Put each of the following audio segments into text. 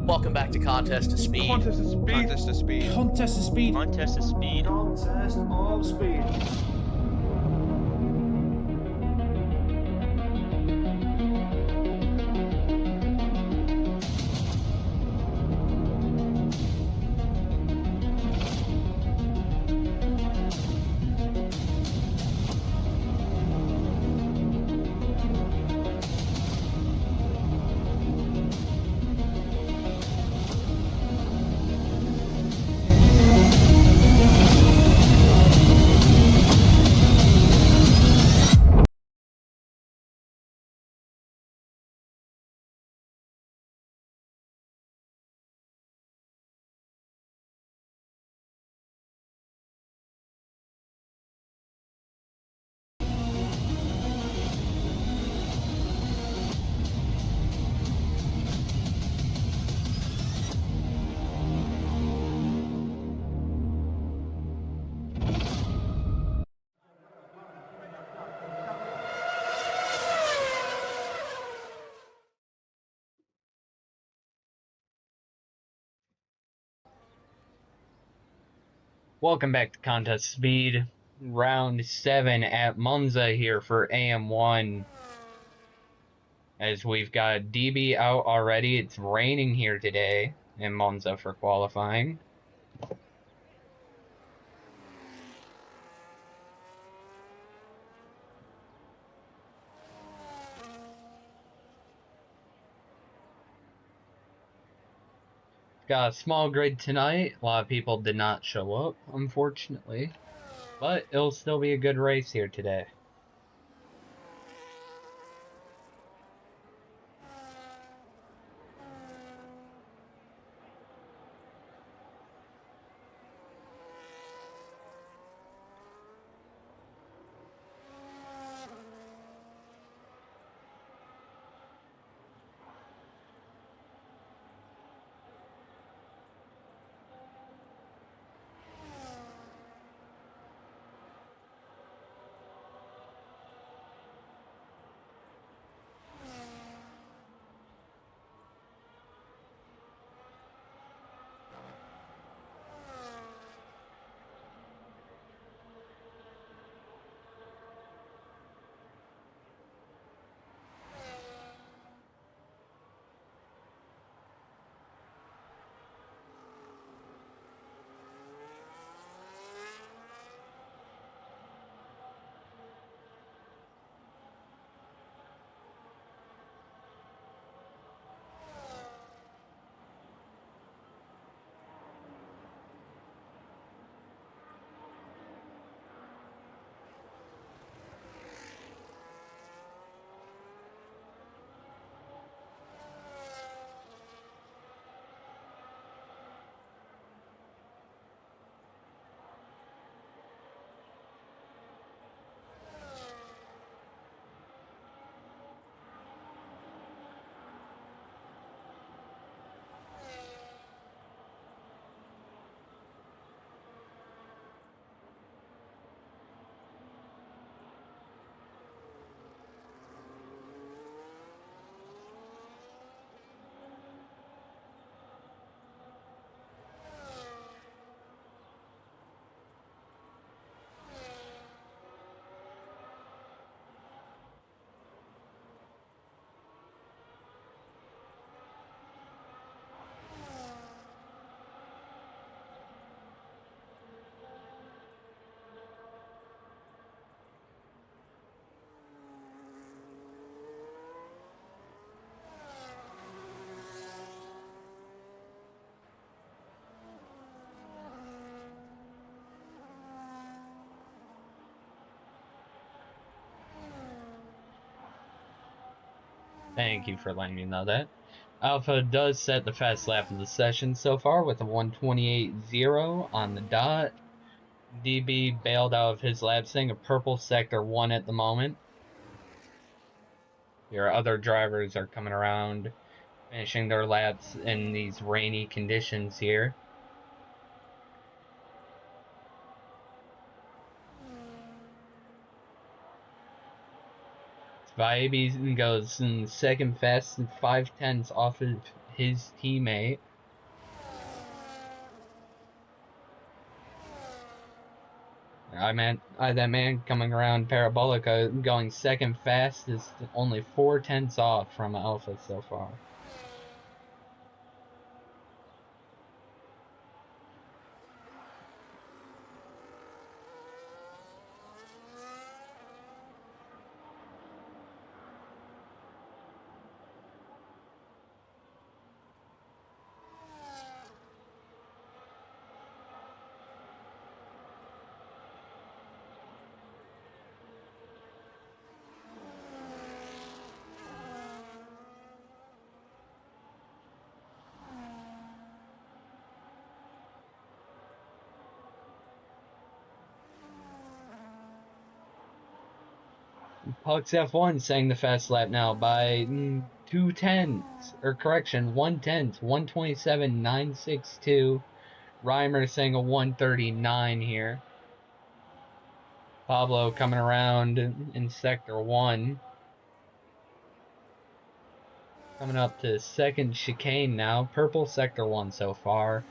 Welcome back to Contest to Speed. Contest of speed. Contest of speed. Contest of speed. Contest of speed. Contest of speed. Welcome back to Contest Speed. Round 7 at Monza here for AM1. As we've got DB out already. It's raining here today in Monza for qualifying. Got a small grid tonight. A lot of people did not show up, unfortunately. But it'll still be a good race here today. Thank you for letting me know that. Alpha does set the fast lap of the session so far with a 128.0 on the dot. DB bailed out of his lap staying a purple sector 1 at the moment. Your other drivers are coming around, finishing their laps in these rainy conditions here. Vibey goes in second fast and 5/10 off of his teammate. That man coming around Parabolica going second fastest, only 4 tenths off from Alpha so far. Puck's F1 saying the fast lap now by 2 tenths, or correction, 1 tenth, 127.962. Reimer saying a 139 here. Pablo coming around in sector 1. Coming up to second chicane now. Purple sector 1 so far.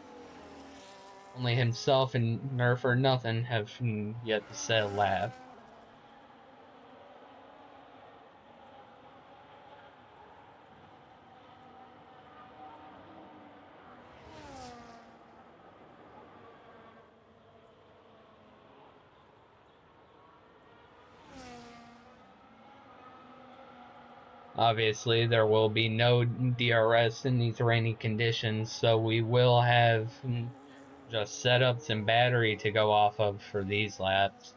Only himself and Nerf or Nothing have yet to set a lap. Obviously, there will be no DRS in these rainy conditions, so we will have just setups and battery to go off of for these laps.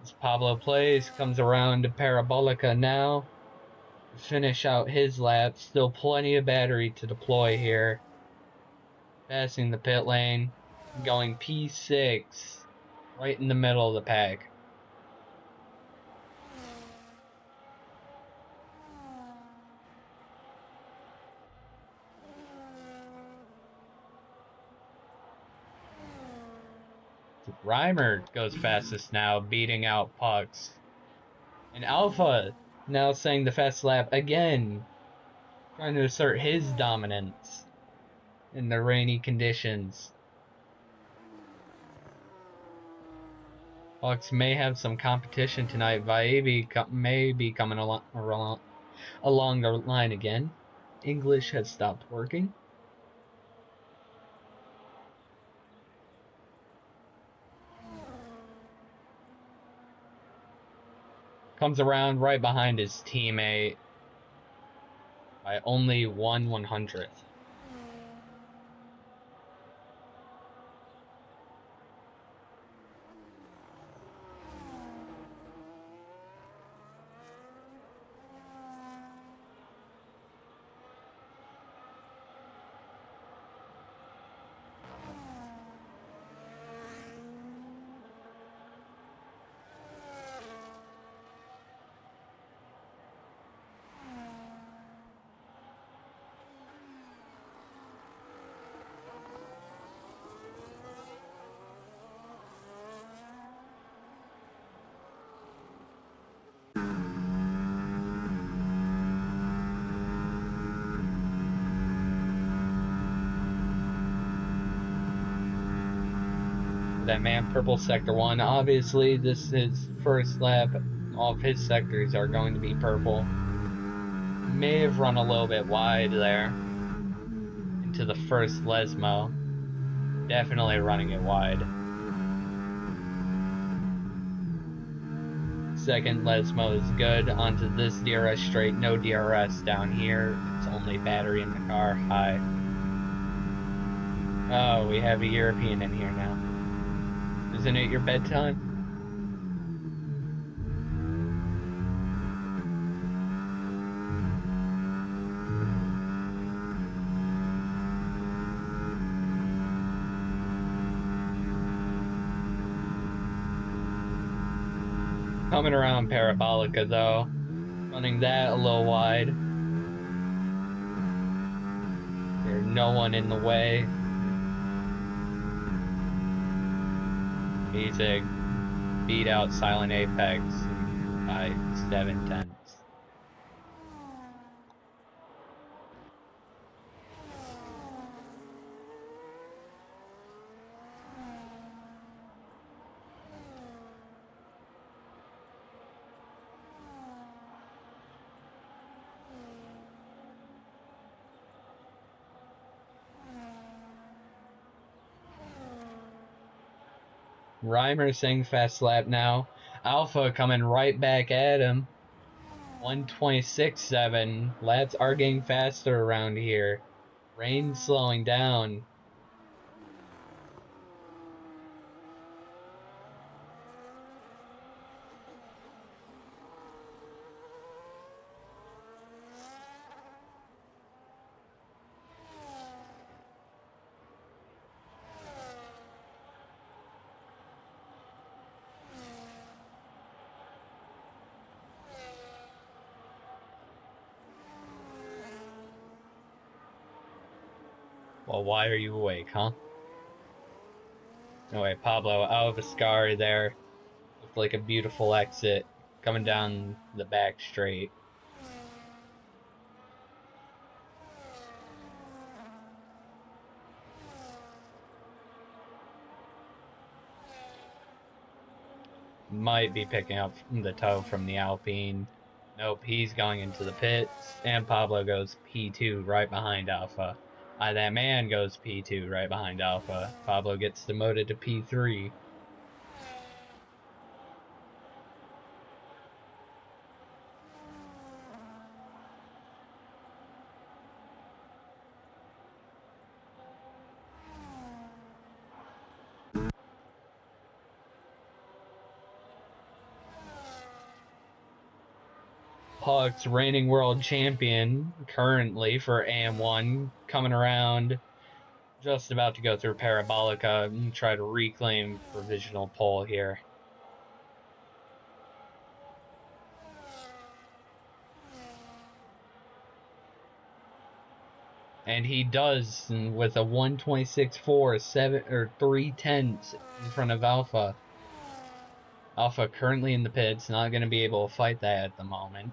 As Pablo plays, comes around to Parabolica now. Finish out his lap. Still plenty of battery to deploy here. Passing the pit lane. Going P6. Right in the middle of the pack. Reimer goes fastest now, beating out Pucks. And Alpha now saying the fast lap again. Trying to assert his dominance in the rainy conditions. Pucks may have some competition tonight. Vaibi may be coming along the line again. English has stopped working. Comes around right behind his teammate by only 1/100th. That man, purple sector 1. Obviously, this is first lap. All of his sectors are going to be purple. May have run a little bit wide there into the first Lesmo. Definitely running it wide. Second Lesmo is good. Onto this DRS straight. No DRS down here. It's only battery in the car. High. Oh, we have a European in here now. Isn't it your bedtime? Coming around Parabolica though. Running that a little wide. There's no one in the way. He's beat out Silent Apex by 7/10. Reimer saying fast lap now. Alpha coming right back at him. 126.7. Laps are getting faster around here. Rain slowing down. Well, why are you awake, huh? No way, Pablo out of a scar there. Looked like a beautiful exit coming down the back straight. Might be picking up the tow from the Alpine. Nope, he's going into the pits, and Pablo goes P2 right behind Alpha. That man goes P2 right behind Alpha. Pablo gets demoted to P3. Puck's reigning world champion currently for AM1 coming around, just about to go through Parabolica and try to reclaim provisional pole here. And he does with a 126.4, 3/10 in front of Alpha. Alpha currently in the pits, not going to be able to fight that at the moment.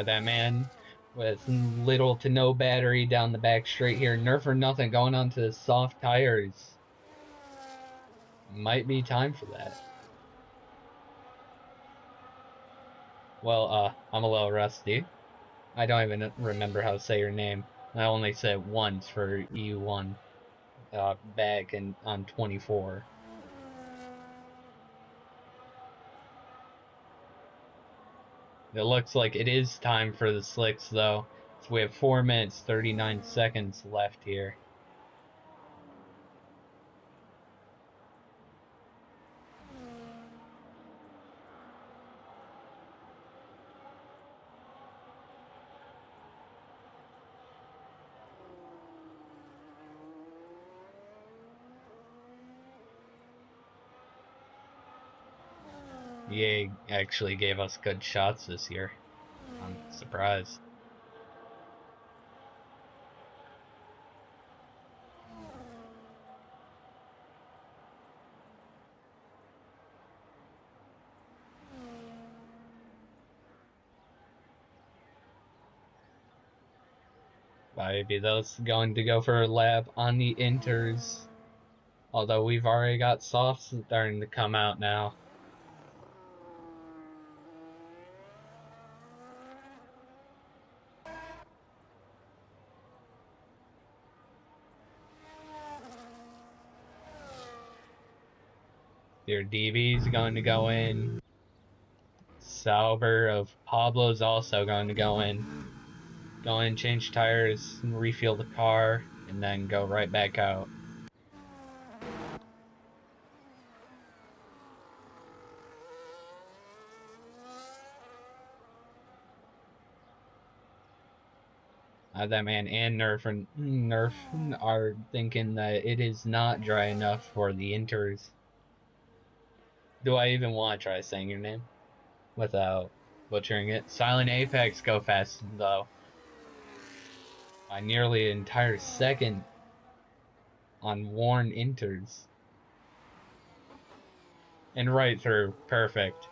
That man with little to no battery down the back straight here. Nerf or nothing going on to the soft tires. Might be time for that. Well, I'm a little rusty. I don't even remember how to say your name. I only said it once for EU1 back on 24. It looks like it is time for the slicks, though. So we have 4 minutes, 39 seconds left here. EA actually gave us good shots this year. I'm surprised. Maybe those going to go for a lap on the inters. Although we've already got softs starting to come out now. Their DB's going to go in. Sauber of Pablo's also going to go in. Go in, change tires, and refuel the car, and then go right back out. That man and Nerf are thinking that it is not dry enough for the inters. Do I even want to try saying your name? without butchering it. Silent Apex go fast, though. By nearly an entire second on worn inters. And right through. Perfect.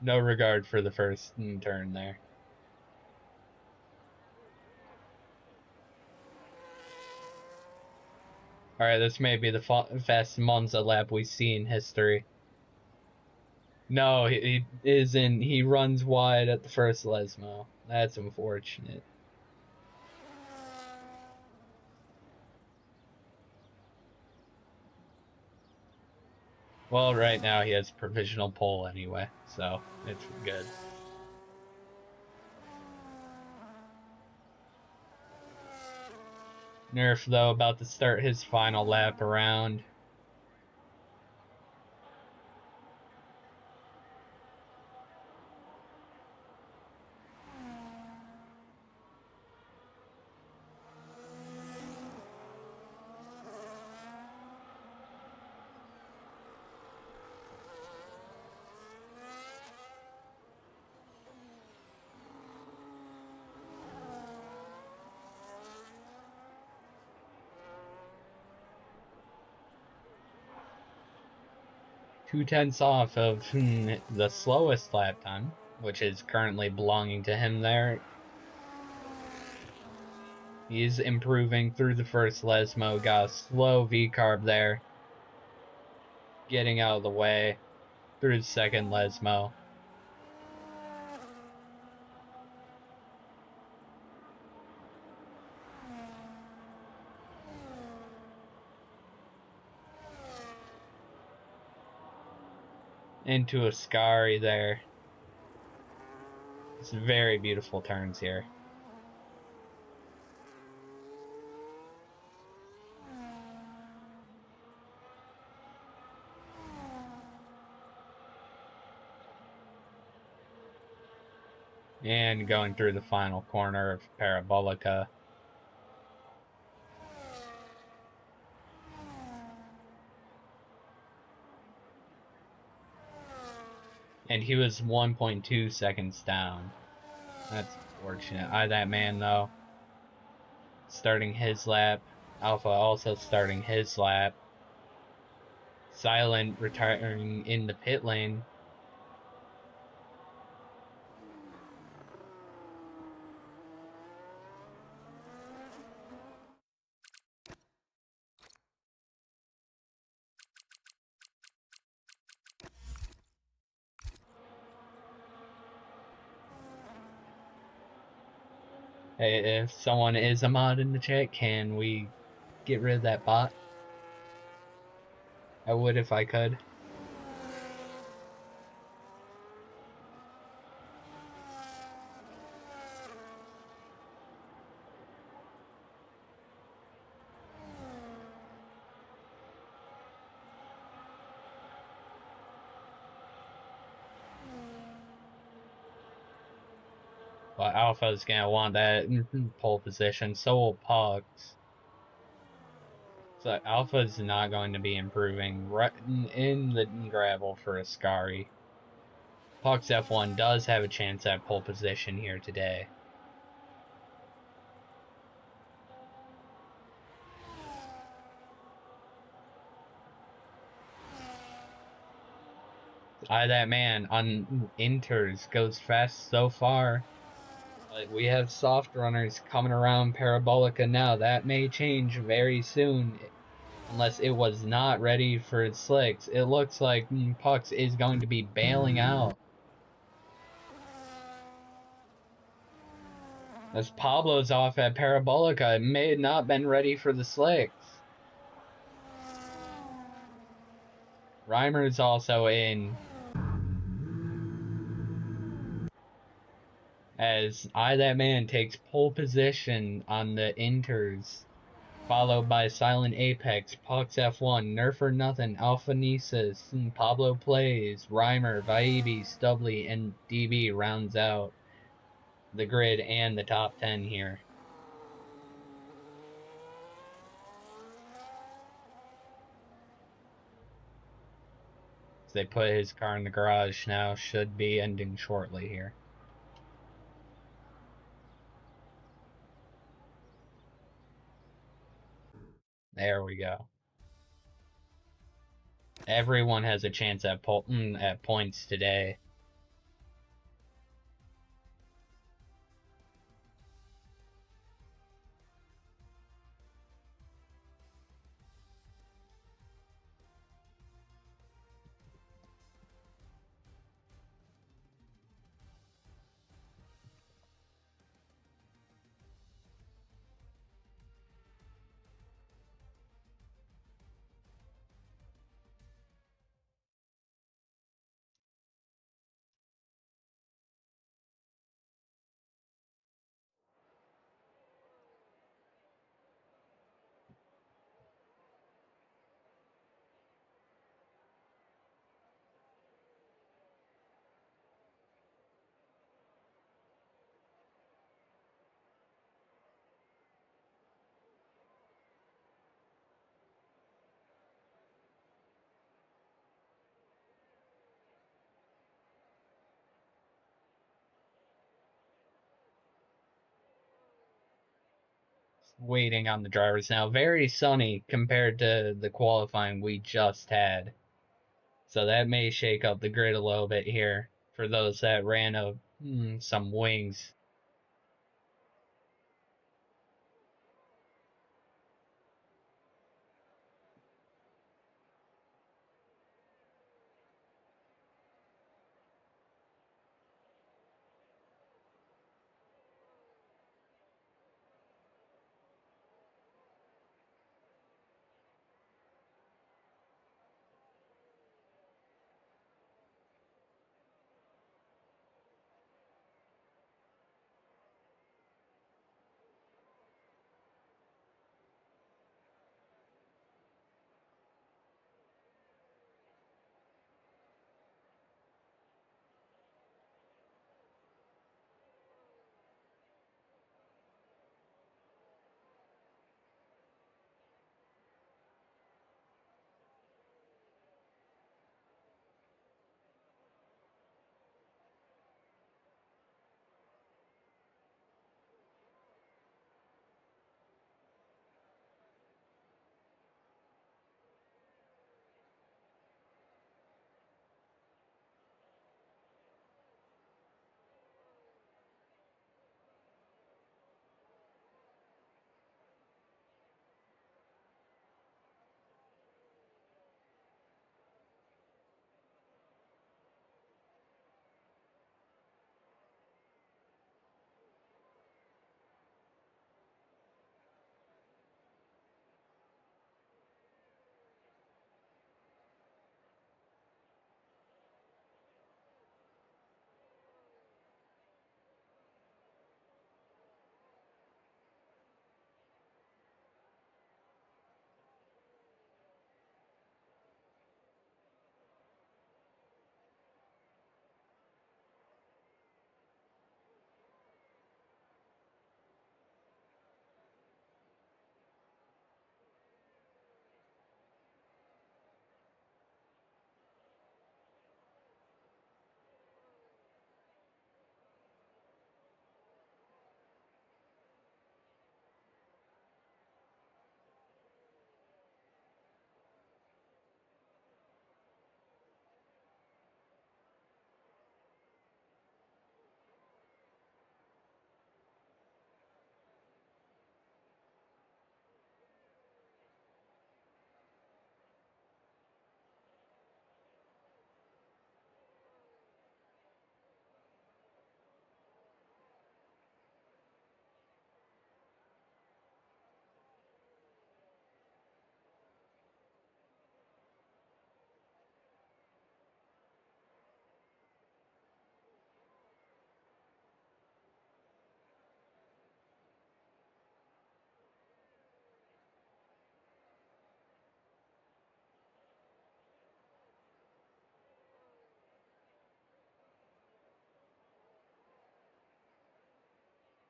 No regard for the first turn there. Alright, this may be the fastest Monza lap we see in history. No, he isn't. He runs wide at the first Lesmo. That's unfortunate. Well, right now he has provisional pole anyway, so it's good. Nerf, though, about to start his final lap around. Two-tenths off of the slowest lap time, which is currently belonging to him there. He's improving through the first Lesmo, got a slow V-carb there. Getting out of the way through the second Lesmo. Into a Scary there. It's very beautiful turns here. And going through the final corner of Parabolica. And he was 1.2 seconds down. That's unfortunate. That man, though, starting his lap. Alpha also starting his lap. Silent retiring in the pit lane. Hey, if someone is a mod in the chat, can we get rid of that bot? I would if I could. But Alpha's gonna want that pole position, so will Pugs. So Alpha's not going to be improving right in the gravel for Ascari. Pugs F1 does have a chance at pole position here today. That man on inters goes fast so far. But we have soft runners coming around Parabolica now. That may change very soon. Unless it was not ready for its slicks. It looks like Pucks is going to be bailing out. As Pablo's off at Parabolica, it may have not been ready for the slicks. Reimer's also in. As that man takes pole position on the inters. Followed by Silent Apex, Pucks F1, Nerf or Nothing, Alpha Nisus, Pablo Plays, Reimer, Vaibi, Stubbly, and DB rounds out the grid and the top 10 here. They put his car in the garage now. Should be ending shortly here. There we go. Everyone has a chance at points today. Waiting on the drivers now. Very sunny compared to the qualifying we just had. So that may shake up the grid a little bit here for those that ran some wings.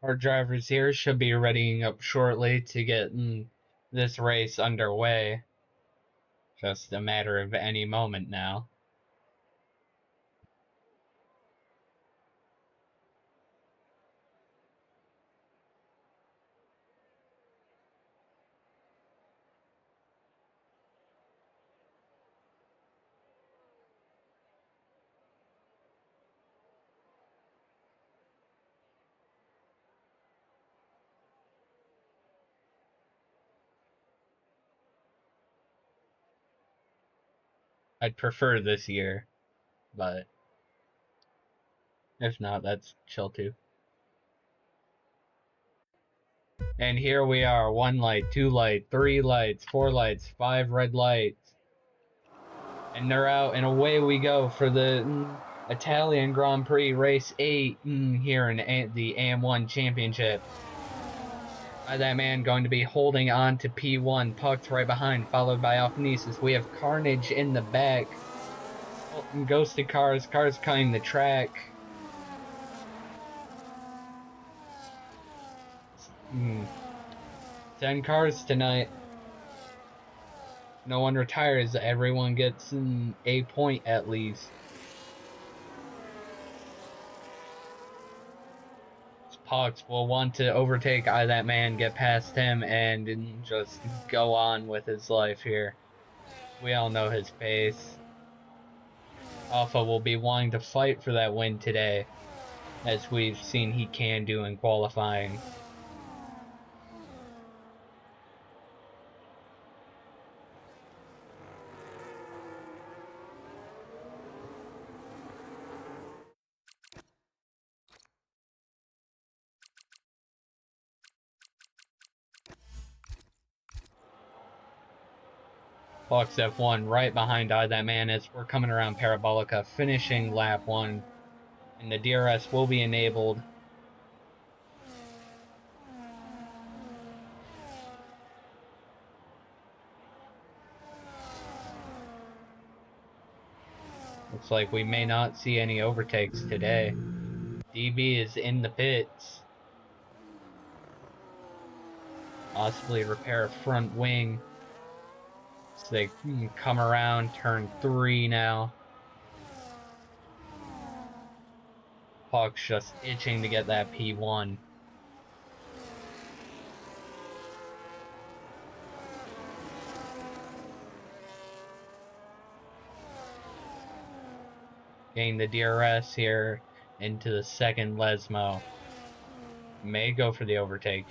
Our drivers here should be readying up shortly to get this race underway. Just a matter of any moment now. I'd prefer this year, but if not, that's chill too. And here we are, 1 light, 2 light, 3 lights, 4 lights, 5 red lights. And they're out, and away we go for the Italian Grand Prix Race 8 here in the AM1 Championship. That man going to be holding on to P1, Puck's right behind, followed by Alphanesis. We have Carnage in the back. Ghosted cars cutting the track. 10 cars tonight. No one retires. Everyone gets a point at least. Pucks will want to overtake that man, get past him, and just go on with his life here. We all know his pace. Alpha will be wanting to fight for that win today, as we've seen he can do in qualifying. Fox F1 right behind that man as we're coming around Parabolica, finishing lap 1, and the DRS will be enabled. Looks like we may not see any overtakes today. DB is in the pits. Possibly repair a front wing. So they come around turn 3 now. Puck's just itching to get that P1. Getting the DRS here into the second Lesmo. May go for the overtake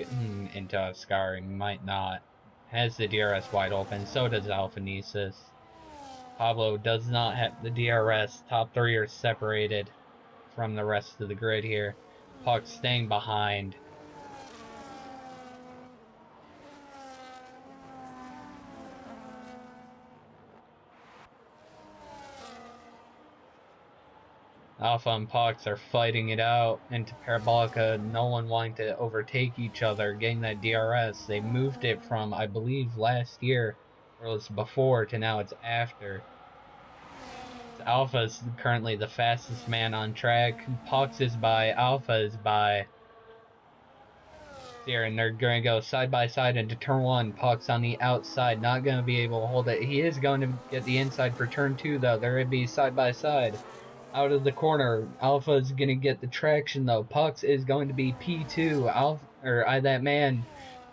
into Ascari, might not. Has the DRS wide open, so does Alphanesis. Pablo does not have the DRS. Top 3 are separated from the rest of the grid here. Puck staying behind. Alpha and Pox are fighting it out into Parabolica, no one wanting to overtake each other, getting that DRS. They moved it from, I believe, last year, or it was before, to now it's after. Alpha is currently the fastest man on track. Pox is by, Alpha is by. Here, and they're going to go side by side into turn 1. Pox on the outside, not going to be able to hold it. He is going to get the inside for turn 2, though. They're going to be side by side. Out of the corner, Alpha is going to get the traction though. Pucks is going to be P2. That man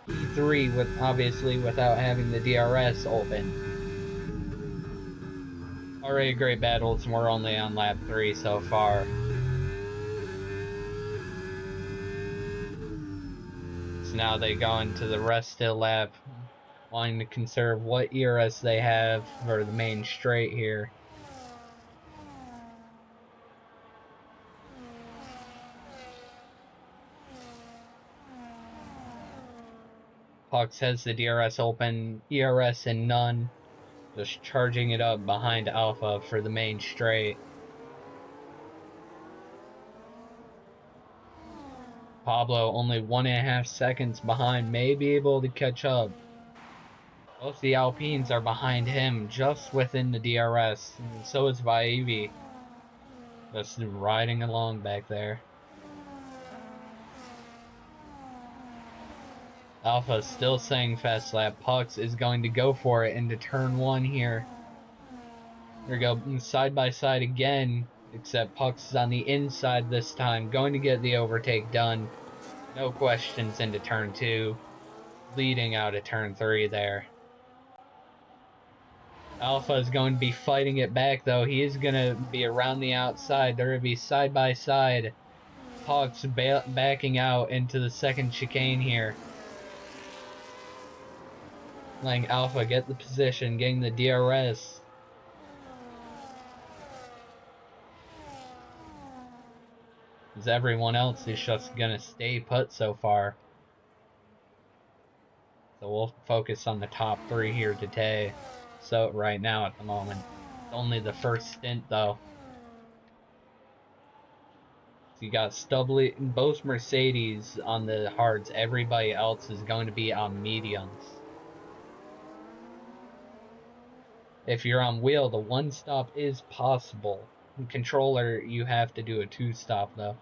P3 with obviously without having the DRS open. Already great battles, and we're only on lap 3 so far. So now they go into the rest of the lap, wanting to conserve what ERS they have for the main straight here. Pucks has the DRS open, ERS and none. Just charging it up behind Alpha for the main straight. Pablo only 1.5 seconds behind, may be able to catch up. Both the Alpines are behind him, just within the DRS, and so is Vaivi. Just riding along back there. Alpha still saying fast lap. Pucks is going to go for it into turn 1 here. Here we go, side by side again, except Pucks is on the inside this time, going to get the overtake done. No questions into turn 2, leading out of turn 3 there. Alpha is going to be fighting it back though. He is going to be around the outside. They're going to be side by side. Pucks backing out into the second chicane here. Letting Alpha get the position, getting the DRS. As everyone else is just gonna stay put so far. So we'll focus on the top 3 here today. So right now at the moment. It's only the first stint though. So you got Stubbly, both Mercedes on the hards. Everybody else is going to be on mediums. If you're on wheel, the 1-stop is possible. In controller, you have to do a 2-stop though.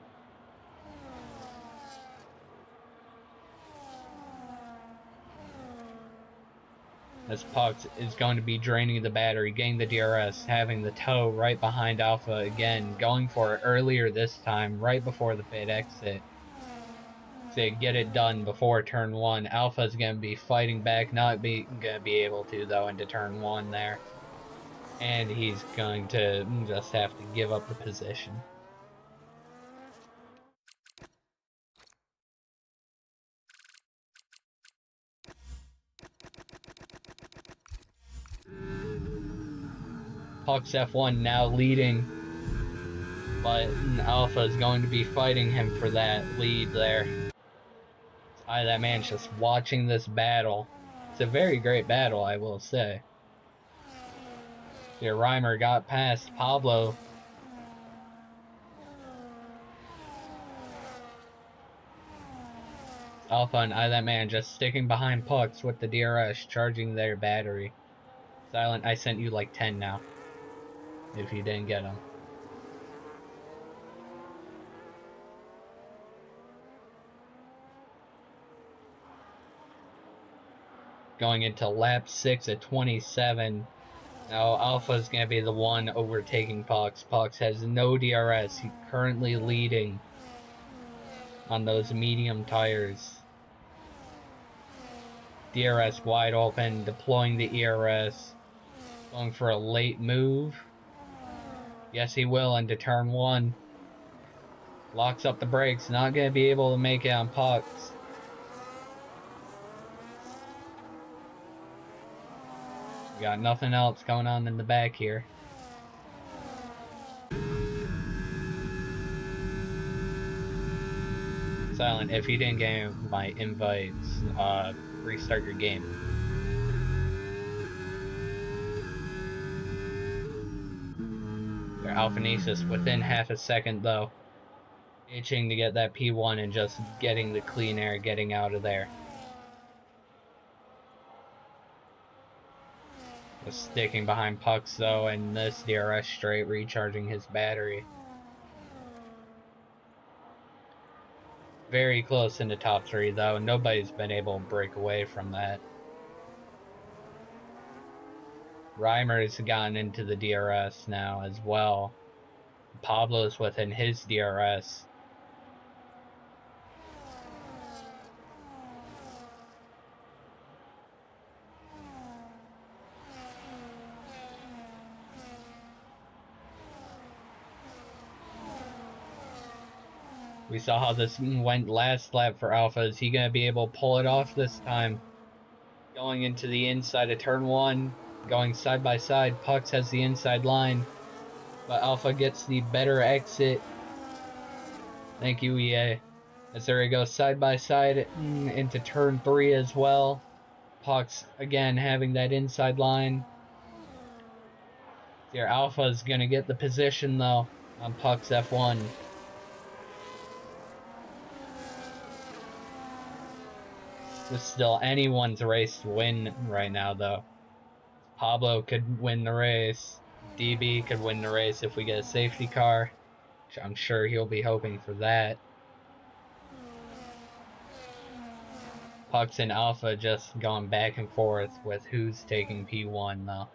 As Pucks is going to be draining the battery, getting the DRS, having the tow right behind Alpha again, going for it earlier this time, right before the pit exit. To get it done before turn 1. Alpha's going to be fighting back, not going to be able to though into turn 1 there. And he's going to just have to give up the position. Pucks F1 now leading, but Alpha is going to be fighting him for that lead there. That man's just watching this battle. It's a very great battle, I will say. Here, Reimer got past Pablo. Alpha and that man just sticking behind Pucks with the DRS, charging their battery. Silent, I sent you like 10 now, if you didn't get them. Going into lap 6 at 27. Now Alpha's going to be the one overtaking Pucks. Pucks has no DRS. He's currently leading on those medium tires. DRS wide open, deploying the ERS. Going for a late move. Yes, he will into turn 1. Locks up the brakes. Not going to be able to make it on Pucks. We got nothing else going on in the back here. Silent, if you didn't get my invites, restart your game. Their Alphanesis within half a second though. Itching to get that P1 and just getting the clean air, getting out of there. Just sticking behind Pucks though, and this DRS straight, recharging his battery. Very close in the top 3 though, nobody's been able to break away from that. Reimer's gotten into the DRS now as well. Pablo's within his DRS. We saw how this went last lap for Alpha. Is he going to be able to pull it off this time? Going into the inside of turn 1. Going side by side. Pucks has the inside line. But Alpha gets the better exit. Thank you, EA. As there he goes side by side into turn 3 as well. Pucks again having that inside line. Here, Alpha is going to get the position though on Pucks F1. This is still anyone's race to win right now, though. Pablo could win the race. DB could win the race if we get a safety car. Which I'm sure he'll be hoping for that. Pucks and Alpha just going back and forth with who's taking P1, though.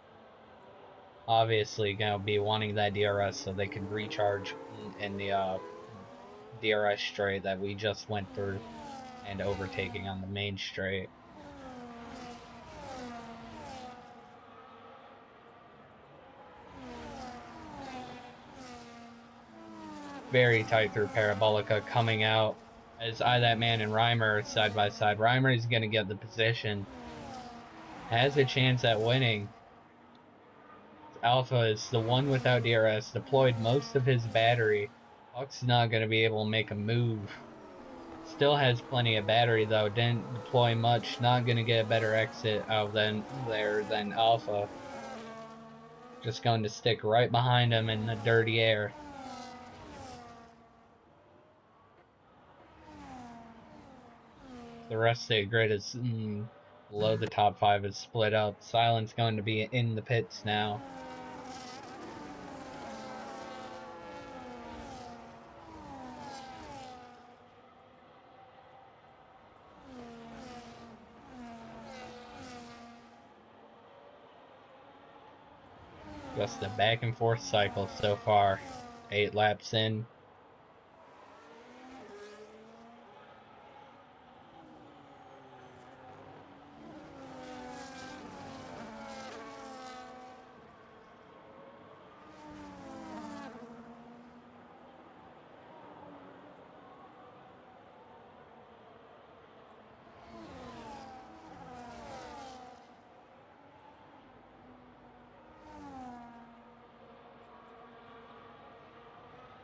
Obviously, going to be wanting that DRS so they can recharge in the DRS straight that we just went through. And overtaking on the main straight. Very tight through Parabolica, coming out as that man and Reimer side by side. Reimer is going to get the position. Has a chance at winning. Alpha is the one without DRS, deployed most of his battery. Puck's not going to be able to make a move. Still has plenty of battery though, didn't deploy much, not going to get a better exit out than Alpha. Just going to stick right behind him in the dirty air. The rest of the grid is below the top 5 is split up. Silent's going to be in the pits now. Just a back and forth cycle so far. 8 laps in.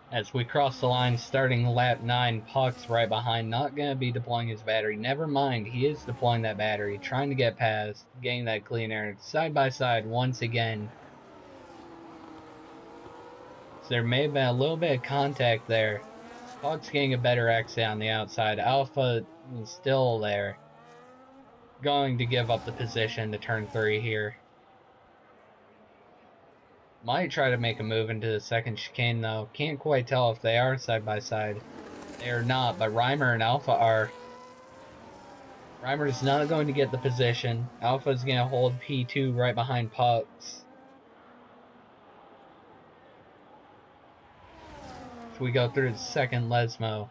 As we cross the line, starting lap 9, Puck's right behind, not going to be deploying his battery. Never mind, he is deploying that battery, trying to get past, getting that clean air, side by side once again. So there may have been a little bit of contact there. Puck's getting a better exit on the outside. Alpha is still there. Going to give up the position to turn 3 here. Might try to make a move into the second chicane though. Can't quite tell if they are side by side. They are not, but Reimer and Alpha are. Reimer is not going to get the position. Alpha is going to hold P2 right behind Pucks. If we go through the second Lesmo.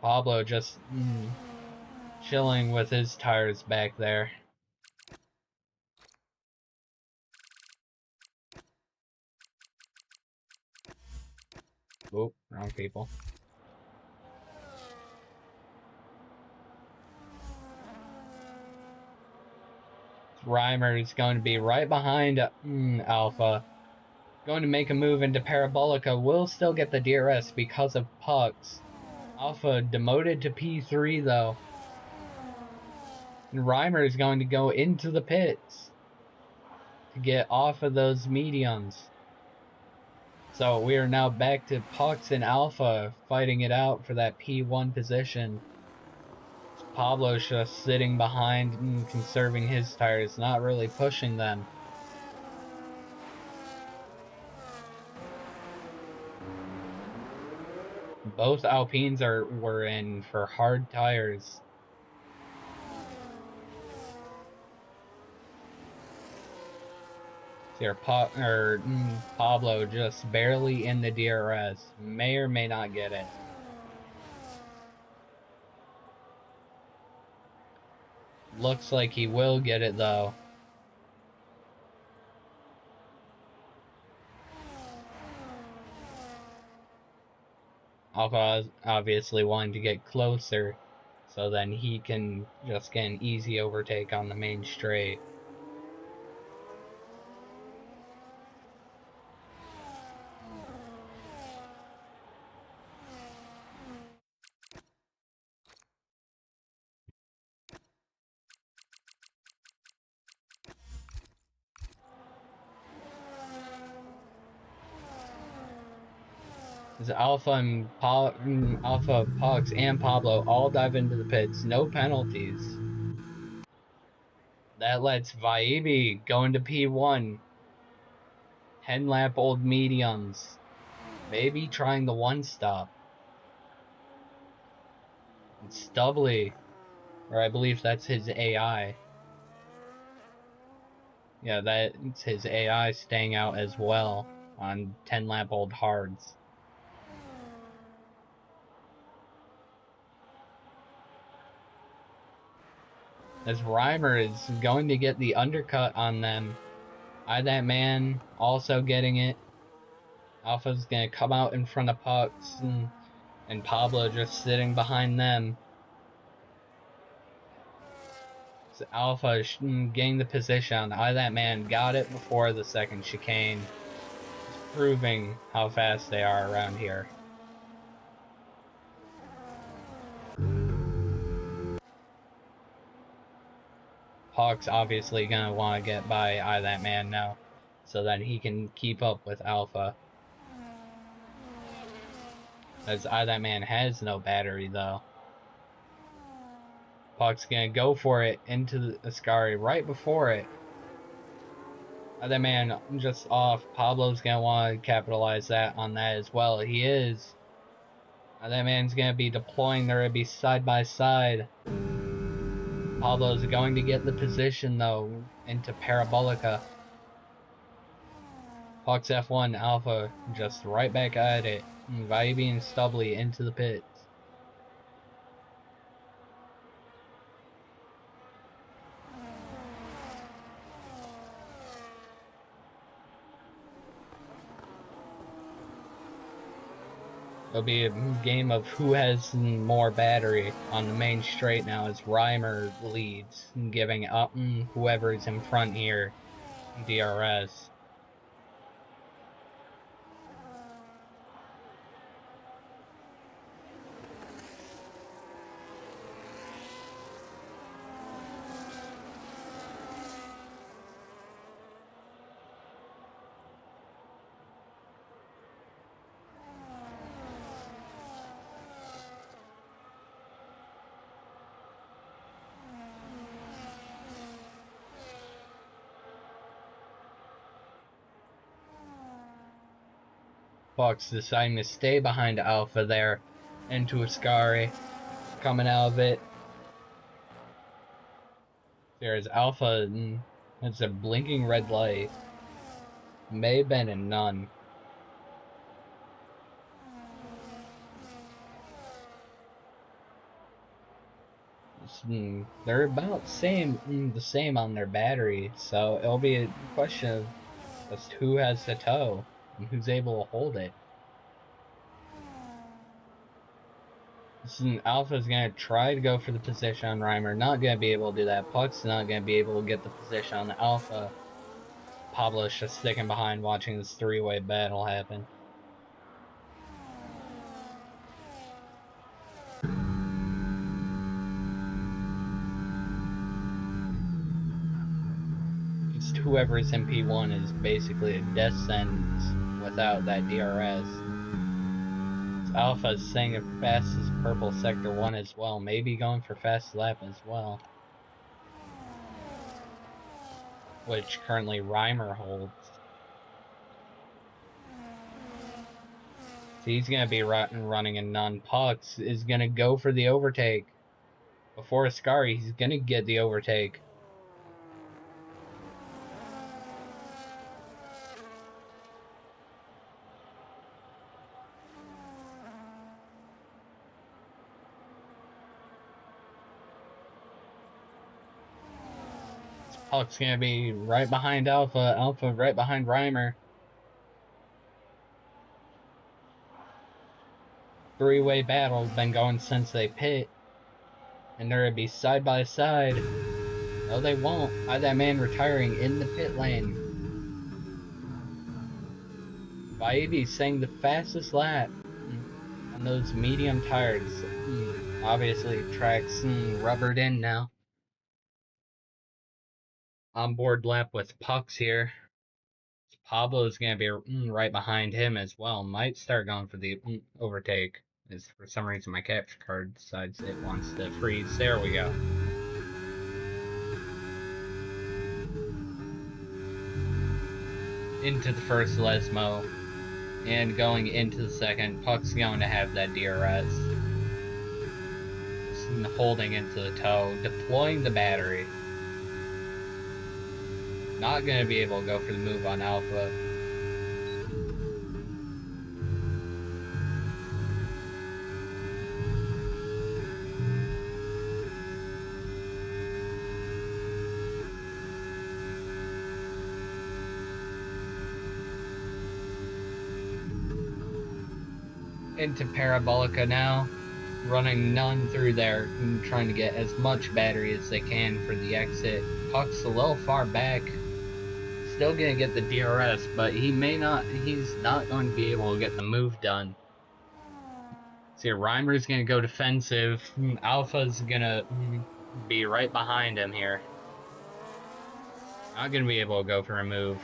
Pablo just chilling with his tires back there. Oop, wrong people. Reimer is going to be right behind Alpha. Going to make a move into Parabolica. Will still get the DRS because of Pucks. Alpha demoted to P3 though. And Reimer is going to go into the pits to get off of those mediums. So we are now back to Pucks and Alpha fighting it out for that P1 position. Pablo's just sitting behind and conserving his tires, not really pushing them. Both Alpines were in for hard tires. Here, Pablo just barely in the DRS. May or may not get it. Looks like he will get it though. Alpha obviously wanting to get closer so then he can just get an easy overtake on the main straight. As Alpha, Pucks, and Pablo all dive into the pits, no penalties. That lets Vaibi go into P1. 10 lap old mediums. Maybe trying the one stop. It's Stubbly, or I believe that's his AI. Yeah, that's his AI staying out as well on 10 lap old hards. As Reimer is going to get the undercut on them. That man also getting it. Alpha's gonna come out in front of Pucks and Pablo just sitting behind them. So Alpha getting the position. That man got it before the second chicane. proving how fast they are around here. Hawk's obviously gonna want to get by that man now, so that he can keep up with Alpha. As that man has no battery though. Puck's gonna go for it into the Ascari right before it. That man just off. Pablo's gonna want to capitalize on that as well. He is. That man's gonna be deploying. They're gonna be side by side. Pablo's going to get the position though into Parabolica. Puck's F1 Alpha just right back at it. Vibey and Stubbly into the pits. It'll be a game of who has more battery on the main straight now as Reimer leads, giving up whoever's in front here DRS. Fox deciding to stay behind Alpha there into Ascari, coming out of it. There's Alpha, it's a blinking red light. May have been a none. They're about the same on their battery, so it'll be a question of just who has the tow and who's able to hold it. Alpha's gonna try to go for the position on Reimer, not gonna be able to do that. Puck's not gonna be able to get the position on Alpha. Pablo's just sticking behind watching this three-way battle happen. Just whoever's in P1 is basically a death sentence without that DRS. Alpha's staying as fast as purple sector 1 as well, maybe going for fast lap as well. Which currently Reimer holds. So he's going to be running a none. Pucks is going to go for the overtake. Before Ascari, he's going to get the overtake. Puck's going to be right behind Alpha. Alpha right behind Reimer. Three-way battle been going since they pit. And they're going to be side by side. No, they won't. That man retiring in the pit lane. Vaibi saying the fastest lap on those medium tires. Obviously, track's rubbered in now. Onboard lap with Pucks here. Pablo's going to be right behind him as well. Might start going for the overtake. As for some reason my capture card decides it wants to freeze. There we go. Into the first Lesmo. And going into the second, Puck's going to have that DRS. Holding into the toe, deploying the battery. Not going to be able to go for the move on Alpha. Into Parabolica now, running none through there, trying to get as much battery as they can for the exit. Puck's a little far back, still going to get the DRS, but he's not going to be able to get the move done. See, Reimer's going to go defensive. Alpha's going to be right behind him here. Not going to be able to go for a move.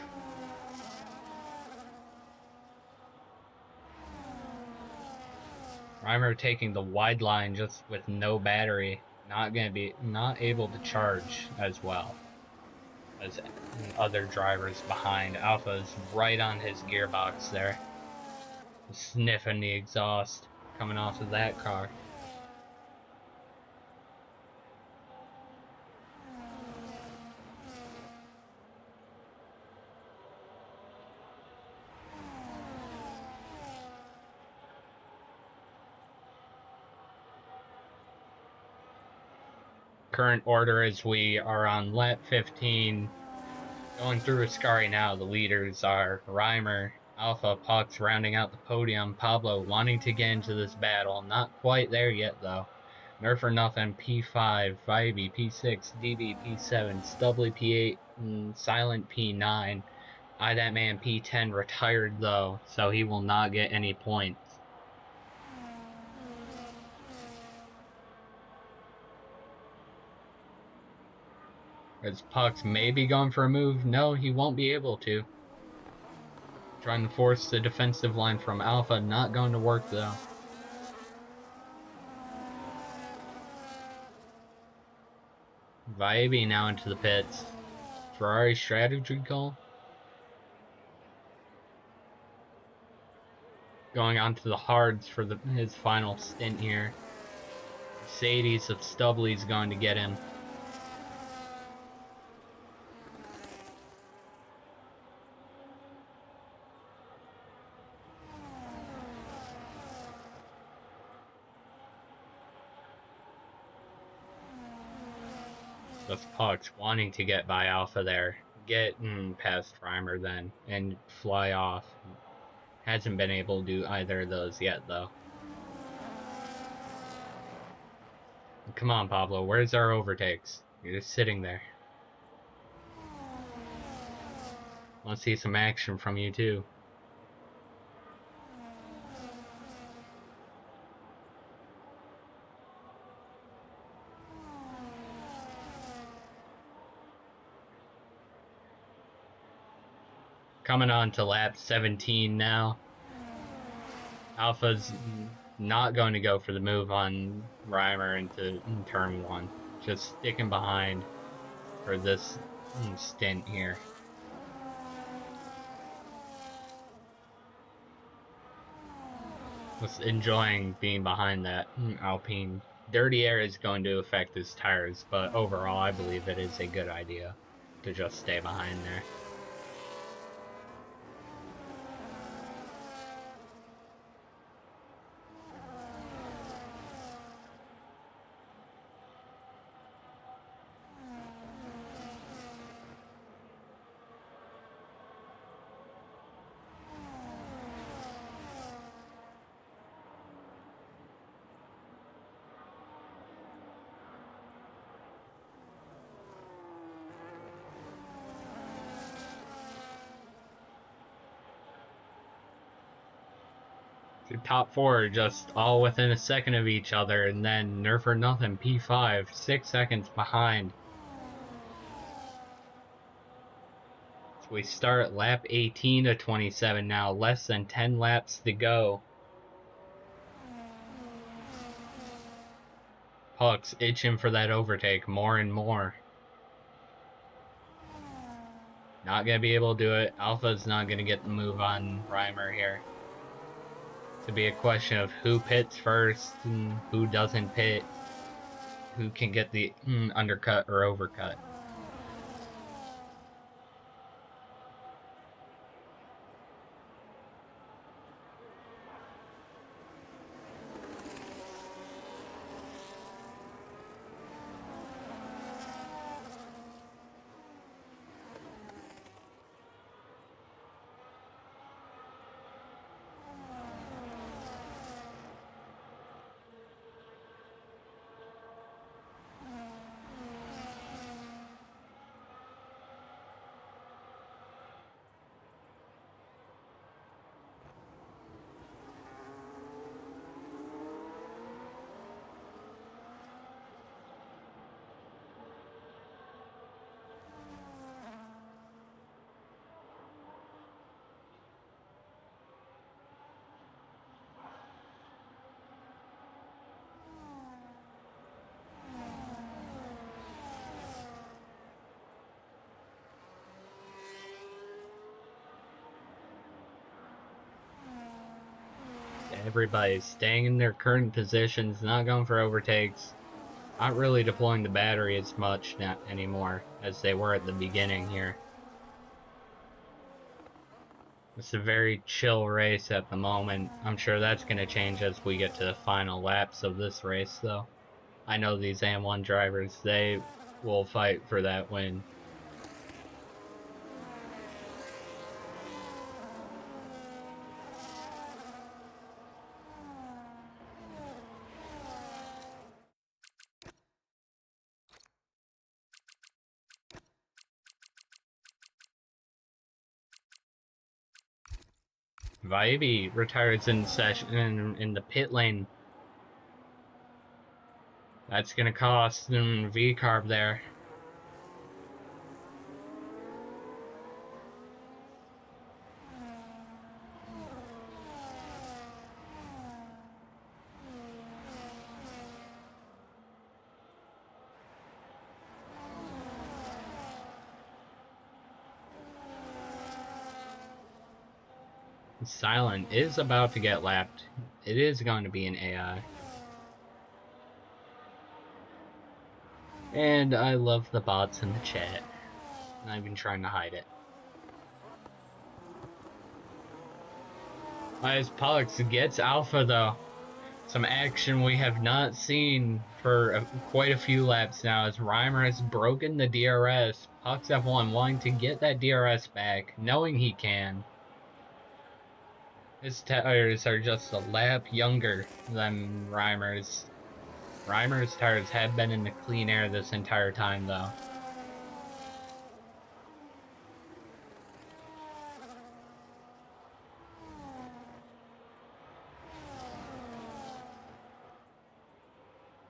Reimer taking the wide line just with no battery. Not able to charge as well as other drivers behind. Alpha's right on his gearbox there. Sniffing the exhaust coming off of that car. Current order as we are on lap 15. Going through Ascari now, the leaders are Reimer, Alpha, Pucks rounding out the podium, Pablo wanting to get into this battle. Not quite there yet though. Nerf or Nothing, P5, Vibey, P6, DB, P7, Stubbly, P8, Silent, P9. That man, P10, retired though, so he will not get any points. As Pucks may be going for a move. No, he won't be able to. Trying to force the defensive line from Alpha. Not going to work though. Vibey now into the pits. Ferrari strategy call. Going on to the hards for his final stint here. Mercedes of Stubbly's going to get him. Just Pucks wanting to get by Alpha there. Get past Reimer then and fly off. Hasn't been able to do either of those yet though. Come on, Pablo, where's our overtakes? You're just sitting there. Want to see some action from you too. Coming on to lap 17 now. Alpha's not going to go for the move on Reimer into turn 1. Just sticking behind for this stint here. Just enjoying being behind that Alpine. Dirty air is going to affect his tires, but overall I believe it is a good idea to just stay behind there. The top 4 are just all within a second of each other, and then Nerf or Nothing, P5, 6 seconds behind. So we start lap 18 to 27 now, less than 10 laps to go. Pucks itching for that overtake more and more. Not going to be able to do it. Alpha's not going to get the move on Reimer here. To be a question of who pits first and who doesn't pit, who can get the undercut or overcut. everybody's staying in their current positions, not going for overtakes, not really deploying the battery as much anymore as they were at the beginning here. It's a very chill race at the moment. I'm sure that's going to change as we get to the final laps of this race, though. I know these AM1 drivers, they will fight for that win. Vaibi retires in session in the pit lane. That's gonna cost them V-carb there. Silent is about to get lapped. It is going to be an AI. And I love the bots in the chat. I've been trying to hide it. As Pollux gets Alpha though. Some action we have not seen for quite a few laps now as Reimer has broken the DRS. Pollux F1 wanting to get that DRS back, knowing he can. His tires are just a lap younger than Reimer's. Reimer's tires have been in the clean air this entire time though.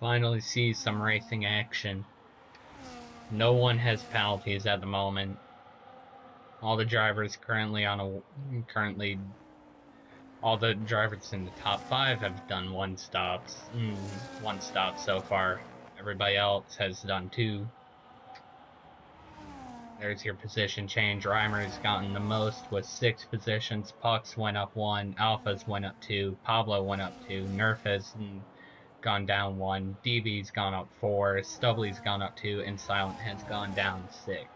Finally see some racing action. No one has penalties at the moment. All the drivers all the drivers in the top 5 have done one stop so far. Everybody else has done 2. There's your position change. Reimer's gotten the most with 6 positions. Pucks went up 1. Alpha's went up 2. Pablo went up 2. Nerf has gone down 1. DB's gone up 4. Stubbly's gone up 2. And Silent has gone down 6.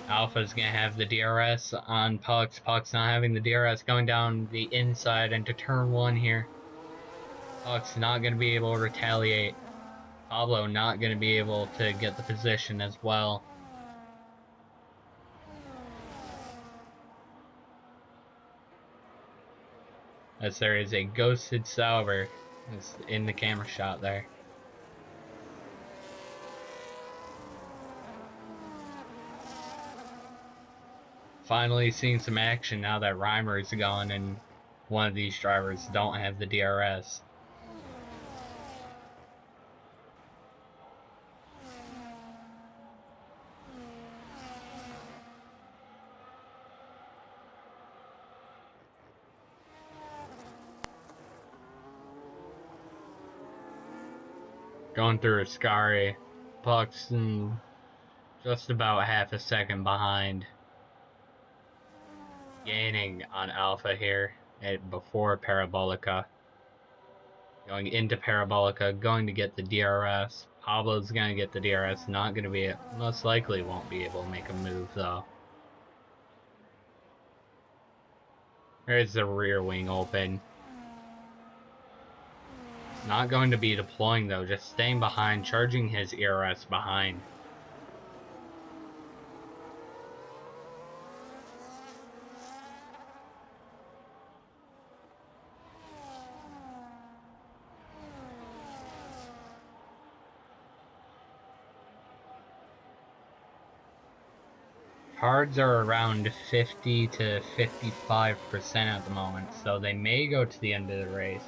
Alpha's gonna have the DRS on Pucks. Pucks not having the DRS, going down the inside into turn 1 here. Pucks not gonna be able to retaliate. Pablo not gonna be able to get the position as well. As there is a ghosted Sauber in the camera shot there. Finally seeing some action now that Reimer is gone and one of these drivers don't have the DRS. Going through Ascari, Puck's just about half a second behind. Gaining on Alpha here before Parabolica. Going into Parabolica, going to get the DRS. Pablo's going to get the DRS, not going to be, most likely won't be able to make a move though. There's the rear wing open. Not going to be deploying though, just staying behind, charging his ERS behind. Cards are around 50 to 55% at the moment, so they may go to the end of the race.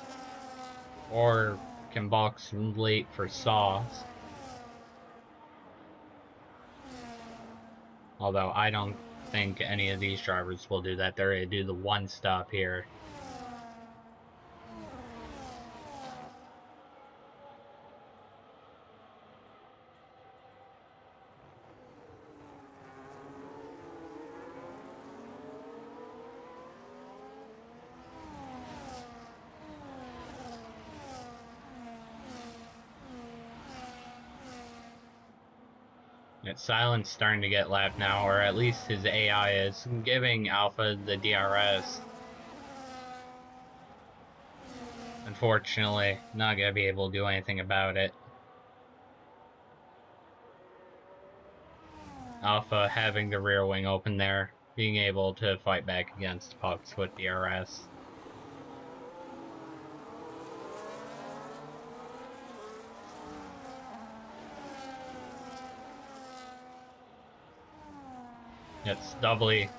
Or can box late for sauce. Although I don't think any of these drivers will do that. They're going to do the one stop here. It's Silent's starting to get lapped now, or at least his AI is giving Alpha the DRS. Unfortunately, not going to be able to do anything about it. Alpha having the rear wing open there, being able to fight back against Pucks with DRS. It's Doubly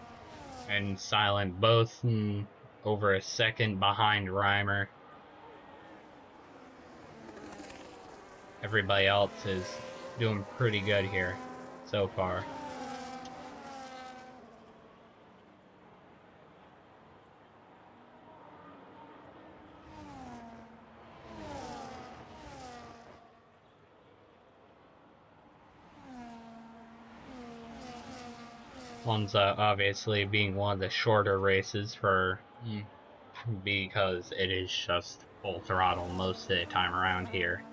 and Silent both over a second behind Reimer. Everybody else is doing pretty good here so far. Monza obviously being one of the shorter races because it is just full throttle most of the time around here.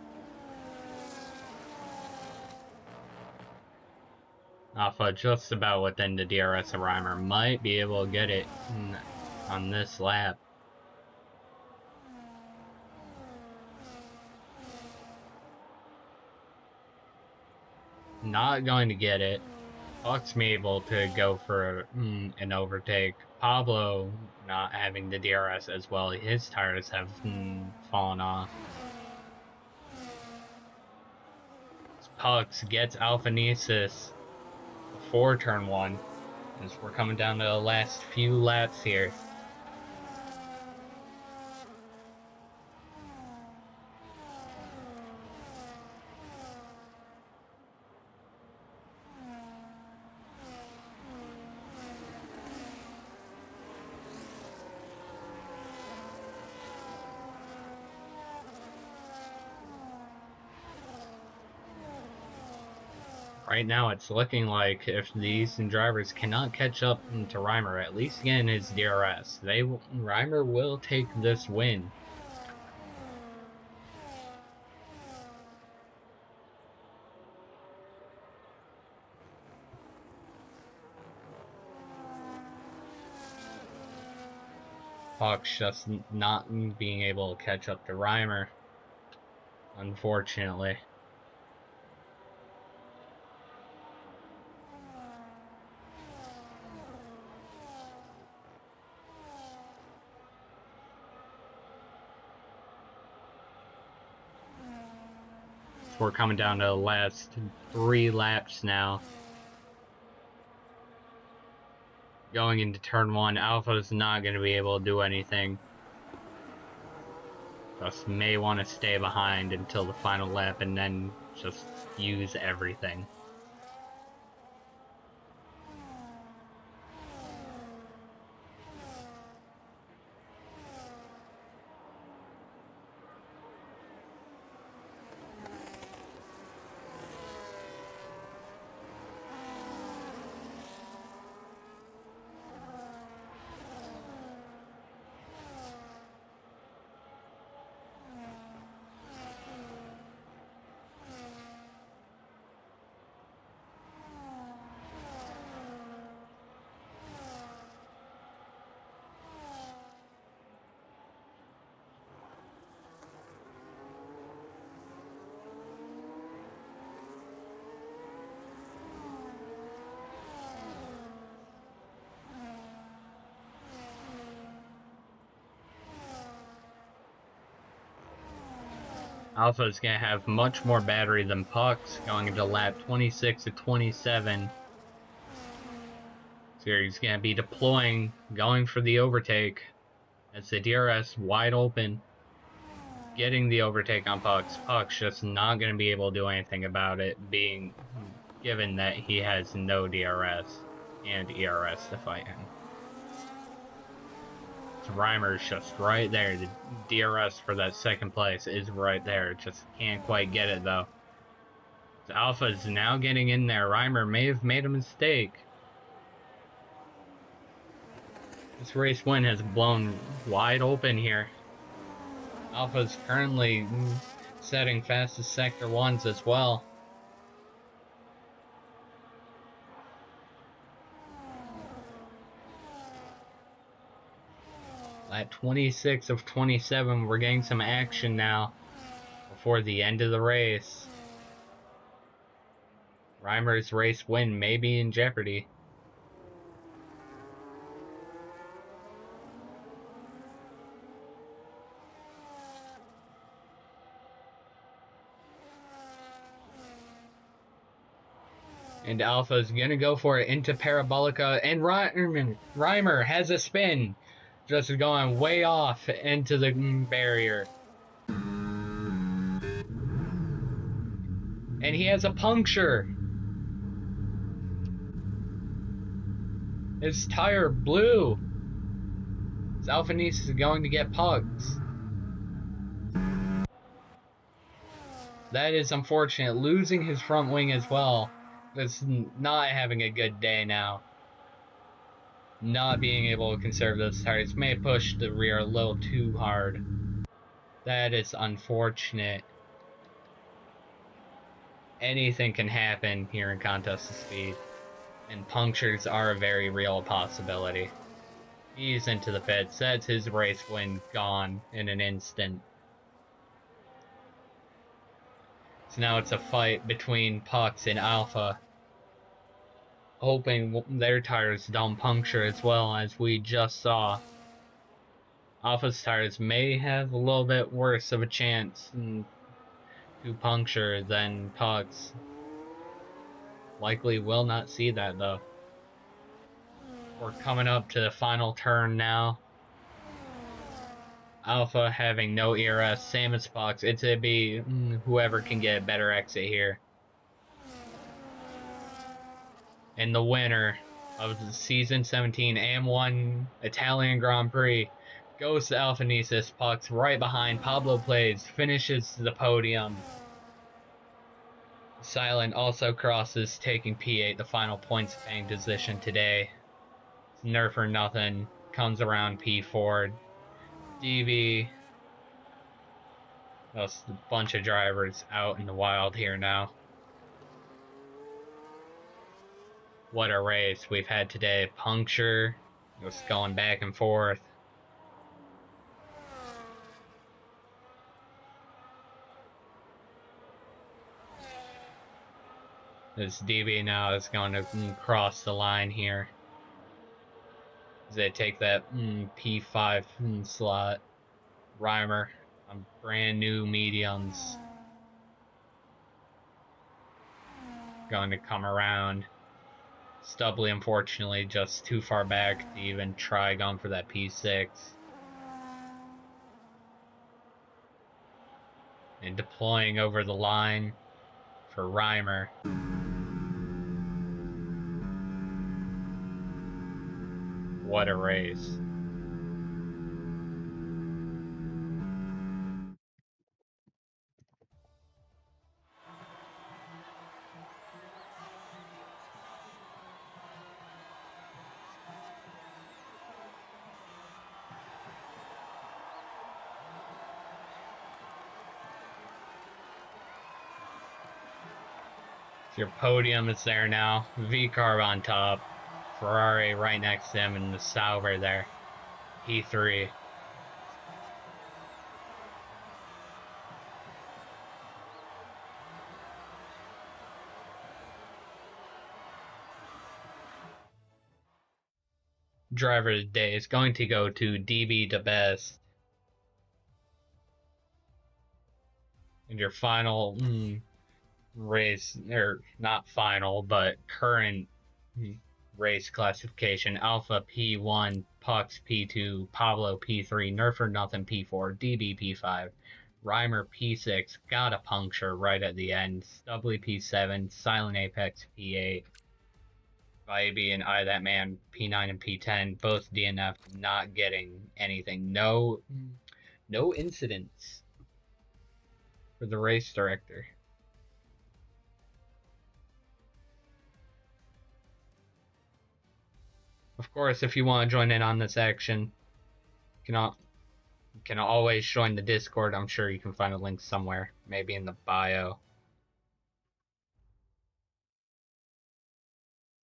Alpha just about within the DRS of Reimer, might be able to get it on this lap. Not going to get it. Puck's able to go for an overtake. Pablo not having the DRS as well. His tires have fallen off. Pucks gets Alphanesis before turn 1 as we're coming down to the last few laps here. Right now, it's looking like if these drivers cannot catch up to Reimer, at least again his DRS, Reimer will take this win. Hawks just not being able to catch up to Reimer, unfortunately. We're coming down to the last 3 laps now. Going into turn 1, Alpha's not going to be able to do anything. Just may want to stay behind until the final lap and then just use everything. Alpha is going to have much more battery than Pucks going into lap 26 to 27. So he's going to be deploying, going for the overtake. As the DRS wide open, getting the overtake on Pucks. Pucks just not going to be able to do anything about it, being given that he has no DRS and ERS to fight him. Reimer's just right there. The DRS for that second place is right there. Just can't quite get it though. So Alpha is now getting in there. Reimer may have made a mistake. This race win has blown wide open here. Alpha's currently setting fastest sector 1s as well. At 26 of 27, we're getting some action now before the end of the race. Reimer's race win may be in jeopardy. And Alpha's gonna go for it into Parabolica, and Reimer has a spin, just going way off into the barrier. And he has a puncture. His tire blew. His Alphanese is going to get pucks. That is unfortunate. Losing his front wing as well. That's not having a good day now. Not being able to conserve those tires may push the rear a little too hard. That is unfortunate. Anything can happen here in Contest of Speed, and punctures are a very real possibility. He's into the pits. That's his race win gone in an instant. So now it's a fight between Pucks and Alpha, hoping their tires don't puncture as well as we just saw. Alpha's tires may have a little bit worse of a chance to puncture than Pucks. Likely will not see that though. We're coming up to the final turn now. Alpha having no ERS, same as Pucks. It's gonna be whoever can get a better exit here. And the winner of the Season 17 AM1 Italian Grand Prix goes to Alphanesis. Pucks right behind Pablo Plays, finishes the podium. Silent also crosses, taking P8, the final points paying position today. Nerf or Nothing comes around P4. DV. That's a bunch of drivers out in the wild here now. What a race we've had today. Puncture. Just going back and forth. This DB now is going to cross the line here. They take that P5 slot. Reimer on brand new mediums. Going to come around. Stubbly, unfortunately, just too far back to even try going for that P6. And deploying over the line for Reimer. What a race. Your podium is there now. V-Carb on top. Ferrari right next to him, and the Sauber there. P3. Driver of the day is going to go to DB the best. And your final race, or not final, but current race classification: Alpha P1, Pucks P2, Pablo P3, Nerf or Nothing P4, DB P5, Reimer P6, got a puncture right at the end, Stubbly P7, Silent Apex P8, Vibe and I That Man P9 and P10, both DNF, not getting anything. No incidents for the race director. Of course, if you want to join in on this action, you can always join the Discord. I'm sure you can find a link somewhere, maybe in the bio.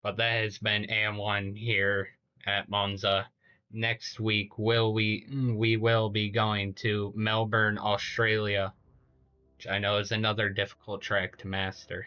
But that has been AM1 here at Monza. next week we will be going to Melbourne, Australia, which I know is another difficult track to master.